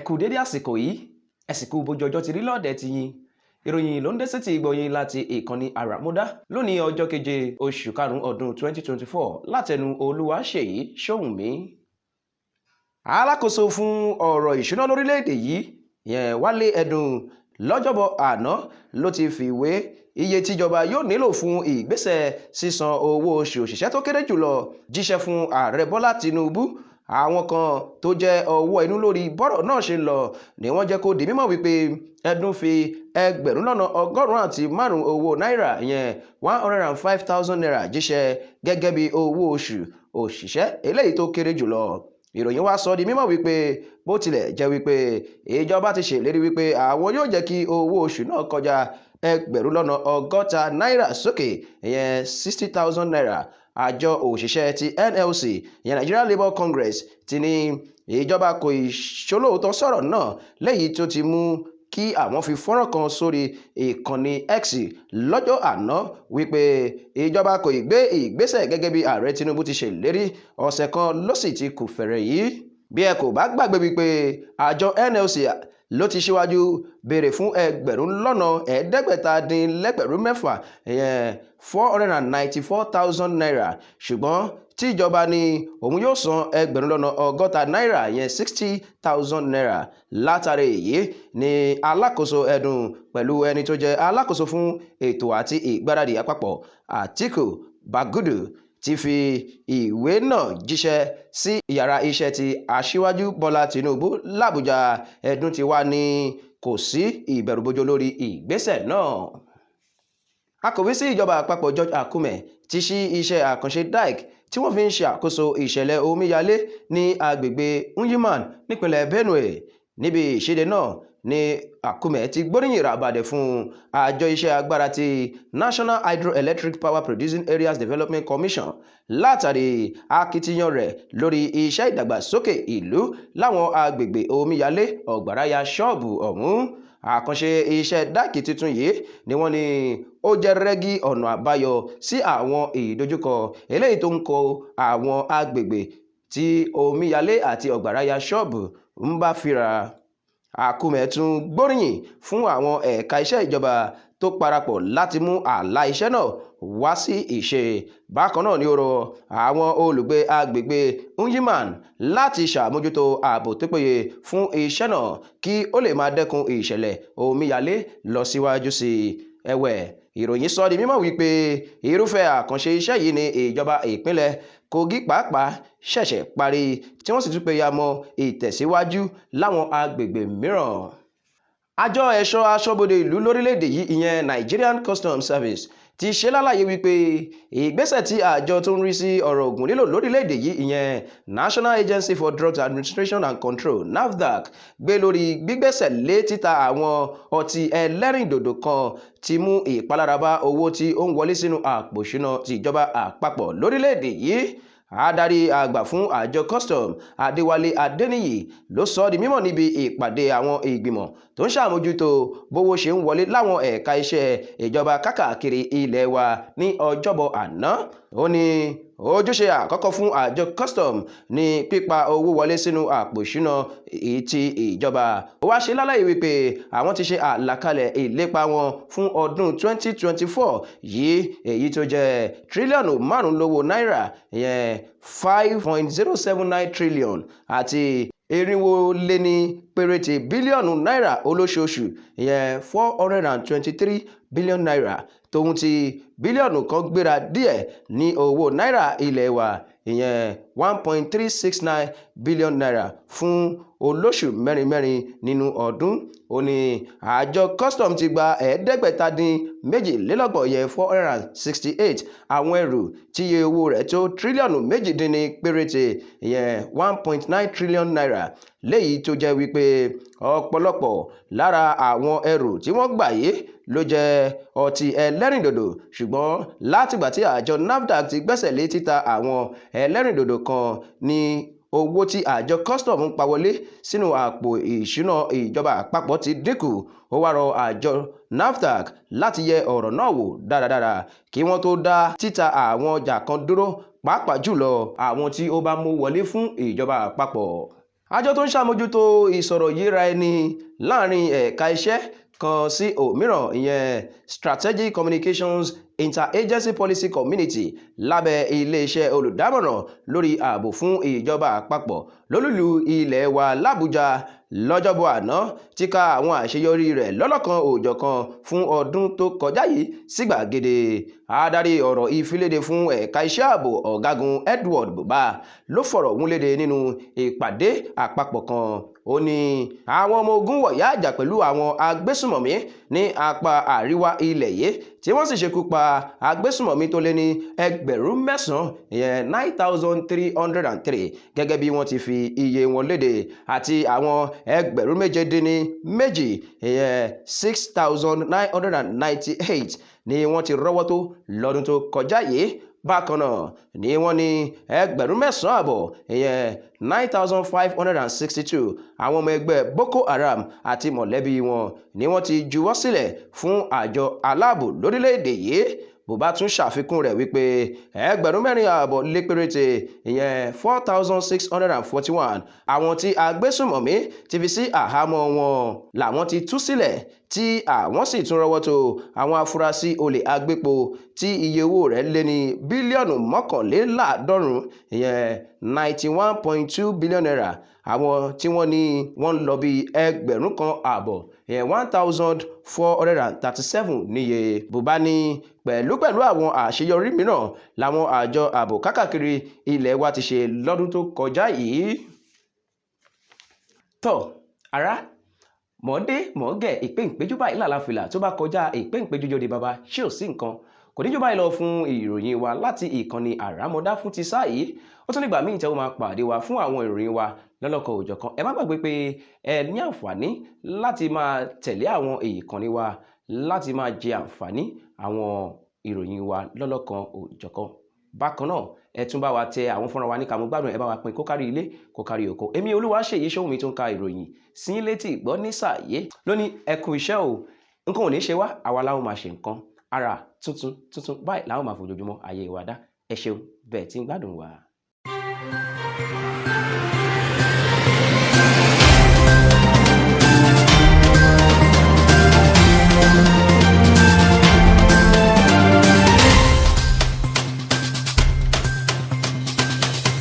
kú dédé àsìkò yìí ẹ sì kú bójú ọjọ́ ti rí lọ́ọ̀dẹ̀ ti yín. Ìròyìn ló ń dé sí ti ìgbọ̀yìn láti ìkànnì àràmúdá lónìí ọjọ́ keje oṣù karùn-ún ọdún 2024 látẹnu Olúwaṣèyí Ṣóhùnmí. Alákòóso fún ọ̀rọ̀ ìṣúná lórílẹ̀‐èdè yìí Wálé Ẹdùn lọ́jọ́bọ̀ àná ló ti fìwé iye tíjọba yóò nílò fún ìgbésẹ̀ sísan owó oṣù òṣìṣẹ́ tó kéré jùlọ jíṣẹ́ fún ààrẹ Bọ́lá Tinubu. Àwọn kan tó jẹ́ ọwọ́ inú lórí bọ́rọ̀ náà ṣe lọ ni wọ́n jẹ́ kó di mímọ̀ wípé Ẹdùn fi ẹgbẹ̀rún lọ́nà ọgọ́rùn-ún àti márùn-ún owó náírà $105,000 jíṣẹ́ gẹ́gẹ́ bí owó oṣù òṣìṣẹ́ eléyìí tó kéré jùlọ. Ìròyìn wá sọ di mímọ̀ wípé bó tilẹ̀ jẹ́ wípé ìjọba ti ṣèlérí wípé àwọn yóò jẹ́ kí owó oṣù náà kọjá ẹgbẹ̀rún lọ́nà ọgọ́ta náírà sókè $60,000. Àjọ òṣìṣẹ́ ti NLC Nigeria Labour Congress ti ní ìjọba kò ṣolóòótọ́ sọ̀rọ̀ náà lẹ́yìn tó ti mú kí àwọn fi fọ́nrán kan sórí ìkànnì X lọ́jọ́ àná wípé ìjọba kò gbé ìgbésẹ̀ gẹ́gẹ́ bí ààrẹ Tinubu ti ṣèlérí ọ̀sẹ̀ kan ló sì ti kù fẹ̀rẹ̀ yìí. Bí ẹ kò bá gbàgbé wípé àjọ NLC ló ti ṣíwájú béèrè fún ẹgbẹ̀rún lọ́nà ẹ̀ẹ́dẹ́gbẹ̀ta-dín-lẹ́gbẹ̀rún mẹ́fà $494,000 ṣùgbọ́n tí ìjọba ní òun yóò san ẹgbẹ̀rún lọ́nà ọgọ́ta náírà $60,000. Látàrí èyí ni alákòóso Ẹdùn pẹ̀lú ẹni tó jẹ́ alákòóso fún ètò àti ìgbáradì àpapọ̀ Atiku Bagudu ti fi ìwé náà jíṣẹ́ sí yàrá iṣẹ́ ti Aṣíwájú Bọ́lá Tinubu l'Àbújá. Ẹdùn ti wá ní kò sí ìbẹ̀rùbojo lórí ìgbésẹ̀ náà. Akọ̀wé sí ìjọba àpapọ̀ George Akume ti ṣí iṣẹ́ àkànṣe dike tí wọ́n fi ń ṣe àkóso ìṣẹ̀lẹ̀ omíyalé ní agbègbè Unyman nípínlẹ̀ Benue. Níbi ìṣíde náà ni Akume ti gbóríyìn ràbàdẹ̀ fún àjọ iṣẹ́ agbára ti National Hydroelectric Power Producing Areas Development Commission látàrí akitiyan rẹ̀ lórí iṣẹ́ ìdàgbàsókè ìlú láwọn agbègbè omíyalé ọ̀gbàráyà ṣọ́ọ̀bù ọ̀hún. Àkànṣe iṣẹ́ dáàkì tuntun yìí ni wọ́n ní ó jẹ́ rẹ́gí ọ̀nà àbáyọ sí àwọn ìdojúkọ eléyìí tó ń kọ àwọn agbègbè tí omíyalé àti ọ̀gbàráyà ṣọ́ọ̀bù ń bá fínra. Akume tún gbóríyìn fún àwọn ẹ̀ka iṣẹ́ ìjọba tó parapọ̀ láti mú àlá iṣẹ́ náà wá sí ìṣe. Bákan náà ni ó rọ àwọn olùgbé agbègbè Unyman láti ṣàmójútó ààbò tó péye fún iṣẹ́ náà kí ó lè máa dẹ́kun ìṣẹ̀lẹ̀ omíyalé lọ síwájú sí i. Ẹ̀wẹ̀, ìròyìn sọ di mímọ̀ wípé irúfẹ́ àkànṣe iṣẹ́ yìí ni ìjọba ìpínlẹ̀ Kogi pàápàá ṣẹ̀ṣẹ̀ parí tí wọ́n sì tún péya mọ́ ìtẹ̀síwájú láwọn agbègbè mìíràn. Àjọ ẹ̀ṣọ́ aṣọ́bodè ìlú lórílẹ̀‐èdè yìí Nigerian Customs Service ti ṣe lálàyé wípé ìgbésẹ̀ tí àjọ tó ń rí sí ọ̀rọ̀ ògùn lílò lórílẹ̀‐èdè yìí National Agency for Drugs Administration and Control NAFDAC gbé lórí gbígbésẹ̀ lé títa àwọn ọtí ẹlẹ́rìndòdò kan ti mú ìpalára bá owó tí ó ń wọlé sínú àpò ìṣúná ti ìjọba àpapọ̀ lórílẹ̀‐èdè yìí. Adarí àgbà fún àjọ custom Adéwálé Adéníyì ló sọ ọ́ di mímọ̀ níbi ìpàdé àwọn ìgbìmọ̀ tó ń ṣàmójútó bówó ṣe ń wọlé láwọn ẹ̀ka iṣẹ́ ìjọba kákàkiri ilẹ̀ wa ní ọjọ́bọ̀ àná. Ó ní ojúṣe àkọ́kọ́ fún àjọ custom ní pípa owó wọlé sínú àpò ìṣúná ti ìjọba. Ó wá ṣe lálàyé wípé àwọn ti ṣe àlàkalẹ̀ ìlépa wọn fún ọdún 2024 yìí èyí tó jẹ́ tírílíọ̀nù 5 lówó náírà $5.079 trillion àti irinwó-lé-ní péréte bílíọ̀nù náírà olóṣooṣù $423 billion tóun ti bílíọ̀nù kan gbéra díẹ̀ ní owó náírà ilẹ̀ wa $1.369 billion fún olóṣù mẹ́rin nínú ọdún. Ó ní àjọ custom ti gba ẹ̀ẹ́dẹ́gbẹ̀ta-dín-méjìlélọ́gbọ̀n 468 àwọn ẹrù tí iye owó rẹ̀ tó tírílíọ̀nù méjì-dín-ní péréte $1.9 trillion léyìí tó jẹ́ wípé ọ̀pọ̀lọpọ̀ lára àwọn ẹrù tí wọ́n gbà yìí ló jẹ́ ọtí ẹlẹ́rìndòdò ṣùgbọ́n látìgbà tí àjọ NAFDAC ti gbẹ́sẹ̀ lé títa àwọn ẹlẹ́rìndòdò kan ní owó tí àjọ custom ń pa wọlé sínú àpò ìṣúná ìjọba àpapọ̀ ti dínkù. Ó wá rọ àjọ NAFDAC láti yẹ ọ̀rọ̀ náà wò dáradára kí wọ́n tó dá títa àwọn ọjà kan dúró pàápàá jùlọ àwọn tí ó bá mú wọlé fún ìjọba àpapọ̀. àjọ tó ń ṣàmójútó ìsọ̀rọ̀ yíra ẹni láàrin ẹ̀ka iṣẹ́ kan sí òmíràn ìyẹn Strategic Communications Interagency Policy Community lábẹ́ iléeṣẹ́ olùdámọ̀ràn lórí ààbò fún ìjọba àpapọ̀ lólùlù ilẹ̀ wa l'Àbújá lọ́jọ́bọ̀ àná ti ka àwọn àṣeyọrí rẹ̀ lọ́lọ́kan òòjọ̀kan fún ọdún tó kọjá yìí sí gbàgede. Adarí ọ̀rọ̀ ìfiléde fún ẹ̀ka iṣẹ́ ààbò Ọ̀gágun Edward Buba ló fọ̀rọ̀ ọ̀hún léde nínú ìpàdé àpapọ̀ kan. Ó ní àwọn ọmọ ogun wọ̀yá àjà pẹ̀lú àwọn agbésùmọ̀mí ní apá àríwá ilẹ̀ yìí tí wọ́n sì ṣekú pa agbésùmọ̀mí tó lé ní 9,000 ìyẹn 9,303 gẹ́gẹ́ bí wọ́n ti fi iye wọn léde, àti àwọn 7,002 ìyẹn 6,998 ni wọ́n ti rọ́wọ́ tó lọ́dún tó kọjá yìí. Bákan náà ni wọ́n ní 9,500 ìyẹn 9,562 àwọn ọmọ ẹgbẹ́ Boko Haram àti mọ̀lẹ́bí wọn ni wọ́n ti juwọ́ sílẹ̀ fún àjọ aláàbò lórílẹ̀‐èdè yìí. Buba tún ṣàfikún rẹ̀ wípé 4,500 lé péréte ìyẹn 4,641 àwọn tí agbésùmọ̀mí ti fi sí àhámọ́ wọn làwọn ti tú sílẹ̀, tí àwọn sì tún rọ́wọ́ tó àwọn afurasí olè agbépo tí iye owó rẹ̀ lé ní bílíọ̀nù 1,90 ìyẹn 91.2 billion naira. Àwọn tí wọ́n ní wọ́n ń lọ bí 1,500 ìyẹn 1,437 níye. Buba ní pẹ̀lú àwọn àṣeyọrí mìíràn làwọn àjọ ààbò káàkiri ilẹ̀ wa ti ṣe lọ́dún tó kọjá yìí. Tọ́ ará mọ̀ọ́dé mọ̀ọ́gẹ̀ ìpéǹpéjú báyìí làlàfìlà tó bá kọjá ìpéǹpéjú jòdè bàbá ṣé ò sí nǹkan. Kò ní jù báyìí lọ fún ìròyìn wa láti ìkànnì àràmọ̀dá fún ti sáà yìí. Ó tún nígbà míì tẹ́ ó máa pàdé wa fún àwọn ìròyìn wa lọ́lọ́kan òjọ̀kan. Ẹ má gbàgbé pé ẹ ní àǹfààní láti máa tẹ̀lé àwọn ìkànnì wa láti máa jẹ àǹfààní àwọn ìròyìn wa lọ́lọ́kan òjọ̀kan. Bákan náà ẹ tún bá wa tẹ àwọn fọ́nrán wa ní kàmúgbádùn, ẹ bá wa pín kó kárí ilé kó kárí oko. Èmi Olúwaṣèyí Ṣóhùnmí tó ń ka ìròyìn sí létí ìgbọ́ ní sàyé lónìí ẹ kú iṣẹ́ o. Nǹkan ò ní ṣe wá, àwa láwọn máa ṣe nǹkan ara tuntun báyìí láwọn máa fojoojúmọ́ ayé wa dá. Ẹ ṣeun bẹ́ẹ̀ tí ń gbádùn wa.